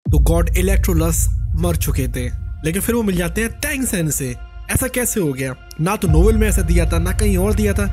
तो गॉड इलेक्ट्रोलस मर चुके थे, लेकिन फिर वो मिल जाते हैं टैंग सेन से। ऐसा कैसे हो गया? ना तो नोवेल में ऐसा दिया था, ना कहीं और दिया था।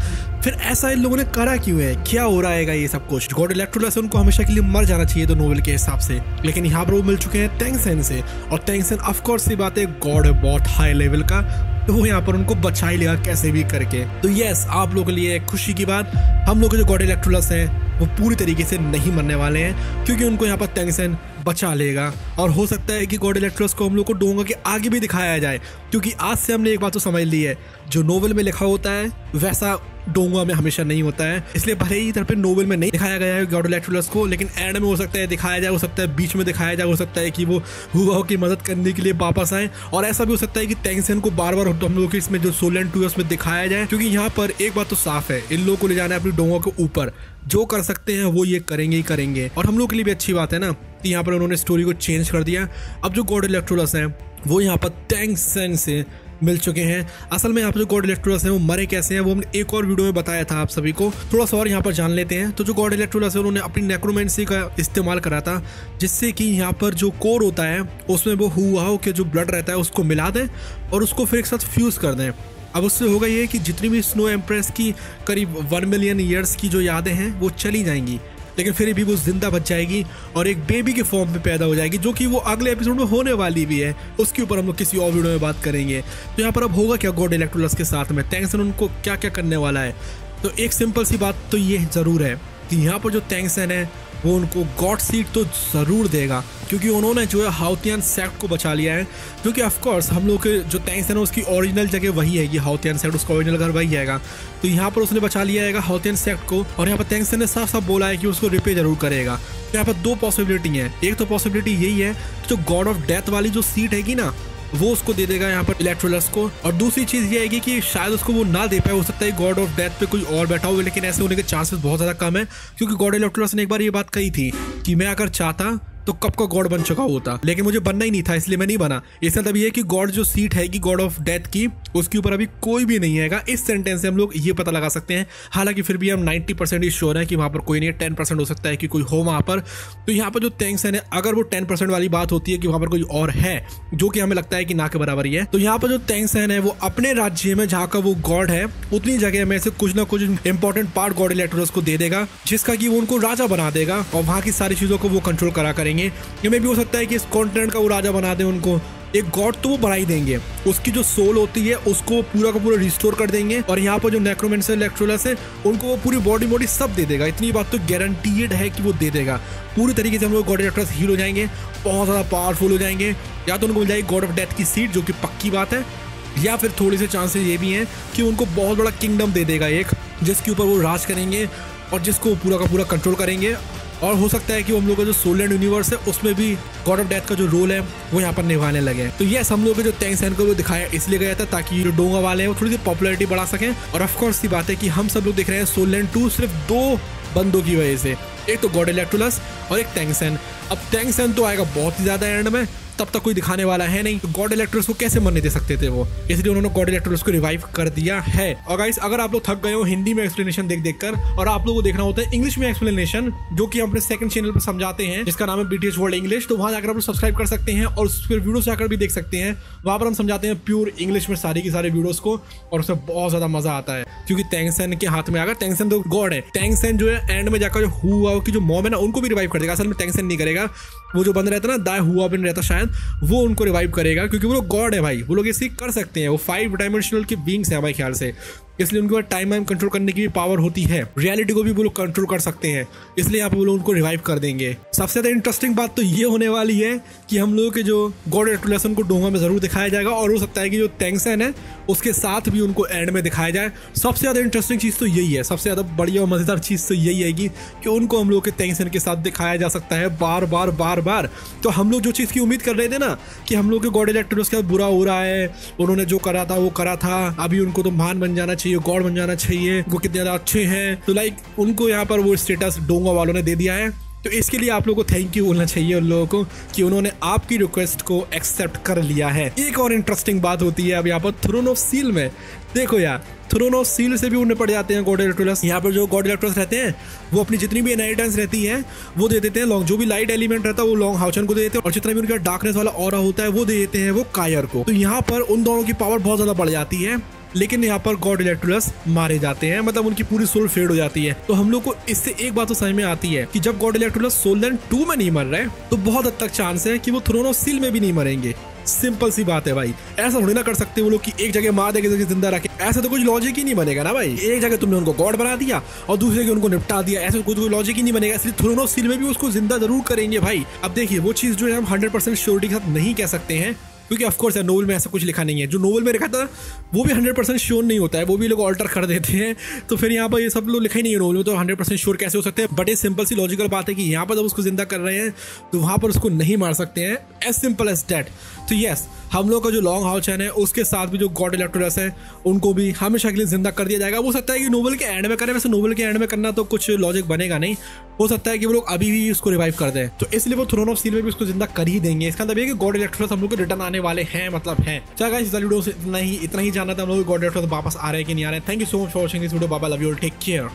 फिर ऐसा इन लोगों ने करा क्यों है? क्या हो रहा है ये सब कुछ? गॉड इलेक्ट्रोलस उनको हमेशा के लिए मर जाना चाहिए तो नोवेल के हिसाब से, लेकिन यहाँ पर वो मिल चुके हैं टैंग सेन से। और टैंग सेन ऑफ कोर्स सी बात है, गॉड है बहुत हाई लेवल का, तो वो यहाँ पर उनको बचा ही लेगा कैसे भी करके। तो यस, आप लोगों के लिए खुशी की बात, हम लोग के जो गॉड इलेक्ट्रोलस हैं वो पूरी तरीके से नहीं मरने वाले हैं, क्योंकि उनको यहाँ पर टैंग सेन बचा लेगा। और हो सकता है कि गॉड इलेक्ट्रोलस को हम लोग को डोंगा के आगे भी दिखाया जाए, क्योंकि आज से हमने एक बात तो समझ ली है, जो नोवेल में लिखा होता है वैसा डोंगा में हमेशा नहीं होता है। इसलिए भले ही इधर पे नोवेल में नहीं दिखाया गया है गॉड इलेक्ट्रोलस को, लेकिन एंड में हो सकता है दिखाया जाए, हो सकता है बीच में दिखाया जाए, हो सकता है कि वो हुआओ की मदद करने के लिए वापस आए। और ऐसा भी हो सकता है कि टैंग सेन को बार बार हम लोग इसमें जो सोलैंड 2 है उसमें दिखाया जाए, क्योंकि यहाँ पर एक बात तो साफ है, इन लोगों को ले जाना है अपनी डोंगा के ऊपर। जो कर सकते हैं वो ये करेंगे ही करेंगे। और हम लोग के लिए भी अच्छी बात है ना कि यहाँ पर उन्होंने स्टोरी को चेंज कर दिया। अब जो गॉड इलेक्ट्रोलस हैं वो यहाँ पर टैंग सेन से मिल चुके हैं। असल में यहाँ पर जो गॉड इलेक्ट्रोलस हैं वो मरे कैसे हैं वो हमने एक और वीडियो में बताया था आप सभी को, थोड़ा सा और यहाँ पर जान लेते हैं। तो जो गॉड इलेक्ट्रोलस है उन्होंने अपनी नेक्रोमेंसी का इस्तेमाल करा था, जिससे कि यहाँ पर जो कोर होता है उसमें वो हुआओ के जो ब्लड रहता है उसको मिला दें और उसको फिर एक साथ फ्यूज कर दें। अब उससे होगा ये कि जितनी भी स्नो एम्प्रेस की करीब 1 मिलियन ईयर्स की जो यादें हैं वो चली जाएंगी, लेकिन फिर भी वो जिंदा बच जाएगी और एक बेबी के फॉर्म में पैदा हो जाएगी, जो कि वो अगले एपिसोड में होने वाली भी है। उसके ऊपर हम लोग किसी और वीडियो में बात करेंगे। तो यहाँ पर अब होगा क्या गॉड इलेक्ट्रोलस के साथ में, टैंग सेन उनको क्या क्या करने वाला है? तो एक सिंपल सी बात तो ये जरूर है कि यहाँ पर जो टैंग सेन है वो उनको गॉड सीट तो ज़रूर देगा, क्योंकि उन्होंने जो है हाउतियन सेक्ट को बचा लिया है। क्योंकि ऑफ कोर्स हम लोग के जो टैंग सेन है उसकी ओरिजिनल जगह वही है, ये हाउतियन सेक्ट, उसका ओरिजिनल घर वही आएगा। तो यहाँ पर उसने बचा लिया है हाउतियन सेक्ट को, और यहाँ पर टैंग सेन ने साफ साफ बोला है कि उसको रिपे जरूर करेगा। तो यहाँ पर 2 पॉसिबिलिटी है। एक तो पॉसिबिलिटी यही है कि जो गॉड ऑफ डेथ वाली जो सीट हैगी ना वो उसको दे देगा यहाँ पर इलेक्ट्रोलस को, और दूसरी चीज ये आएगी कि शायद उसको वो ना दे पाए। हो सकता है गॉड ऑफ डेथ पे कोई और बैठा हो, लेकिन ऐसे होने के चांसेस बहुत ज्यादा कम है, क्योंकि गॉड इलेक्ट्रोलस ने एक बार ये बात कही थी कि मैं अगर चाहता तो कब का गॉड बन चुका होता, लेकिन मुझे बनना ही नहीं था इसलिए मैं नहीं बना। इसका मतलब ये है कि गॉड जो सीट है कि गॉड ऑफ डेथ की उसके ऊपर अभी कोई भी नहीं है। इस सेंटेंस से हम लोग ये पता लगा सकते हैं। हालांकि फिर भी हम 90% ही श्योर है कि वहां पर कोई नहीं है, 10% हो सकता है कि कोई हो वहां पर। तो यहाँ पर जो टैंग सेन है, अगर वो 10% वाली बात होती है कि वहां पर कोई और है, जो कि हमें लगता है कि ना के बराबर ही है, तो यहाँ पर जो टैंग सेन है वो अपने राज्य में जहाँ का वो गॉड है उतनी जगह में से कुछ ना कुछ इंपॉर्टेंट पार्ट गॉड इलेक्ट्रोलस को दे देगा, जिसका कि वो उनको राजा बना देगा और वहां की सारी चीजों को वो कंट्रोल करा करेंगे। ये में भी हो सकता है कि इस कॉन्टिनेंट का वो राजा बना दे उनको। एक गॉड तो वो बना ही देंगे, उसकी जो सोल होती है उसको पूरा का पूरा रिस्टोर कर देंगे, और यहाँ पर जो नेक्रोमेंसर इलेक्ट्रोलस है उनको वो पूरी बॉडी सब दे देगा। इतनी बात तो गारंटीड है कि वो दे देगा। पूरी तरीके से हम लोग गॉड इलेक्ट्रोलस हील हो जाएंगे, बहुत ज्यादा पावरफुल हो जाएंगे। या तो उनको मिल जाएगी गॉड ऑफ डेथ की सीट, जो कि पक्की बात है, या फिर थोड़ी से चांसेस ये भी हैं कि उनको बहुत बड़ा किंगडम दे देगा एक, जिसके ऊपर वो राज करेंगे और जिसको पूरा का पूरा कंट्रोल करेंगे। और हो सकता है कि हम लोग का जो सोलैंड यूनिवर्स है उसमें भी गॉड ऑफ डेथ का जो रोल है वो यहाँ पर निभाने लगे। तो यस, हम लोग के जो टैंग सेन को वो दिखाया इसलिए गया था ताकि जो डोंगा वाले हैं वो थोड़ी सी पॉपुलैरिटी बढ़ा सकें। और ऑफ कोर्स सी बात है कि हम सब लोग देख रहे हैं सोलैंड 2 सिर्फ 2 बंदों की वजह से, एक तो गॉड इलेक्ट्रोलस और एक टैंग सेन। अब टैंग सेन तो आएगा बहुत ही ज्यादा एंड में, तब तक कोई दिखाने वाला है नहीं, तो गॉड इलेक्ट्रोलस को कैसे मरने दे सकते थे वो, इसलिए उन्होंने गॉड इलेक्ट्रोलस को रिवाइव कर दिया है। और गाइस, अगर आप लोग थक गए हो हिंदी में एक्सप्लेनेशन देख देख कर और आप लोगों को देखना होता है इंग्लिश में एक्सप्लेनेशन, जो कि हम अपने सेकंड चैनल पर समझाते हैं, जिसका नाम है BTH वर्ल्ड इंग्लिश, तो वहां जाकर आप लोग सब्सक्राइब कर सकते हैं और फिर वीडियो जाकर भी देख सकते हैं। वहां पर हम समझाते हैं प्योर इंग्लिश में सारी की सारी वीडियोस को, और उसमें बहुत ज्यादा मजा आता है, क्योंकि टैंग सेन के हाथ में आकर, टैंग सेन तो गॉड है, टैंग सेन जो है एंड में जाकर जो हुआओ की जो मॉम है ना उनको भी रिवाइव कर देगा। असल में टैंग सेन नहीं करेगा, वो जो बंद रहता है ना दाई हुआ बिन रहता शायद, वो उनको रिवाइव करेगा, क्योंकि वो लोग गॉड है भाई, वो लोग इसे कर सकते हैं। वो 5 डायमेंशनल के बीइंग्स हैं हमारे ख्याल से, इसलिए उनके पास टाइम कंट्रोल करने की भी पावर होती है, रियलिटी को भी वो लोग कंट्रोल कर सकते हैं, इसलिए आप वो लोग उनको रिवाइव कर देंगे। सबसे ज्यादा इंटरेस्टिंग बात तो ये होने वाली है कि हम लोगों के जो गॉड इलेक्ट्रोलस को डोंगा में जरूर दिखाया जाएगा, और हो सकता है कि जो टैंग सेन है उसके साथ भी उनको एंड में दिखाया जाए। सबसे ज्यादा इंटरेस्टिंग चीज तो यही है, सबसे ज्यादा बढ़िया और मजेदार चीज तो यही आएगी कि उनको हम लोग के टैंग सेन के साथ दिखाया जा सकता है बार बार बार बार। तो हम लोग जो चीज की उम्मीद कर रहे थे ना कि हम लोग के गॉड इलेक्ट्रोलस के साथ बुरा हो रहा है, उन्होंने जो करा था वो करा था, अभी उनको तो महान बन जाना चाहिए, गॉड बन जाना चाहिए, वो कितने ज्यादा अच्छे हैं, तो लाइक उनको यहाँ पर वो स्टेटस डोंगा वालों ने दे दिया है। तो इसके लिए आप लोगों को थैंक यू बोलना चाहिए उन लोगों को कि उन्होंने आपकी रिक्वेस्ट को एक्सेप्ट कर लिया है। एक और इंटरेस्टिंग बात होती है अब यहाँ पर थ्रोन ऑफ सील में, देखो यार थ्रोन ऑफ सील से भी उन्हें पड़ जाते हैं गॉड इलेक्ट्रोलस। यहाँ पर जो गॉड इलेक्ट्रोलस रहते हैं वो अपनी जितनी भी इनहेरिटेंस रहती है वो दे देते हैं लॉन्ग, जो भी लाइट एलिमेंट रहता है वो लॉन्ग हाउचन को दे देते हैं, और जितना भी उनका डार्कनेस वाला ऑरा होता है वो दे देते हैं वो कायर को। तो यहाँ पर उन दोनों की पावर बहुत ज्यादा बढ़ जाती है, लेकिन यहाँ पर गॉड इलेक्ट्रोलस मारे जाते हैं, मतलब उनकी पूरी सोल फेड हो जाती है। तो हम लोग को इससे एक बात तो समझ में आती है कि जब गॉड इलेक्ट्रोलस सोललैंड 2 में नहीं मर रहे तो बहुत हद तक चांस है कि वो थ्रोन ऑफ सील में भी नहीं मरेंगे। सिंपल सी बात है भाई, ऐसा थोड़ी ना कर सकते वो लोग कि एक जगह मार देंगे जिंदा रखे, ऐसा तो कुछ लॉजिक ही नहीं बनेगा ना भाई। एक जगह तुमने उनको गॉड बना दिया और दूसरे जगह उनको निपटा दिया, ऐसा कुछ लॉजिक ही नहीं बनेगा। इसलिए थ्रोन ऑफ सील में भी उसको जिंदा जरूर करेंगे भाई। अब देखिए वो चीज जो है हम 100% श्योरिटी के साथ नहीं कह सकते हैं, क्योंकि ऑफ कोर्स नोवेल में ऐसा कुछ लिखा नहीं है। जो नोवेल में लिखा था वो भी 100% श्योर नहीं होता है, वो भी लोग ऑल्टर कर देते हैं। तो फिर यहाँ पर ये सब लोग लिखा ही नहीं है नोवेल में, तो 100% श्योर कैसे हो सकते हैं। बट ये सिंपल सी लॉजिकल बात है कि यहाँ पर जब उसको जिंदा कर रहे हैं तो वहां पर उसको नहीं मार सकते हैं, एज सिंपल एज दैट। तो यस, हम लोग का जो लॉन्ग हाउचन है उसके साथ भी जो गॉड इलेक्ट्रोलस है उनको भी हमेशा के लिए जिंदा कर दिया जाएगा। हो सकता है कि नोवेल के एंड में करें, वैसे नोवेल के एंड में करना तो कुछ लॉजिक बनेगा नहीं, हो सकता है कि वो लोग अभी भी उसको रिवाइव कर दें, तो इसलिए वो थ्रोन ऑफ सील में भी उसको जिंदा कर ही देंगे। इसका मतलब ये कि गॉड इलेक्ट्रोलस हम लोग को रिटर्न आने वाले हैं, मतलब है। चलो गाइस, इस वीडियो से इतना ही जानना था हम लोग गॉड इलेक्ट्रोलस वापस आ रहे हैं कि नहीं आ रहे हैं। Thank you so much for watching this video. Bye bye, love you all, take care.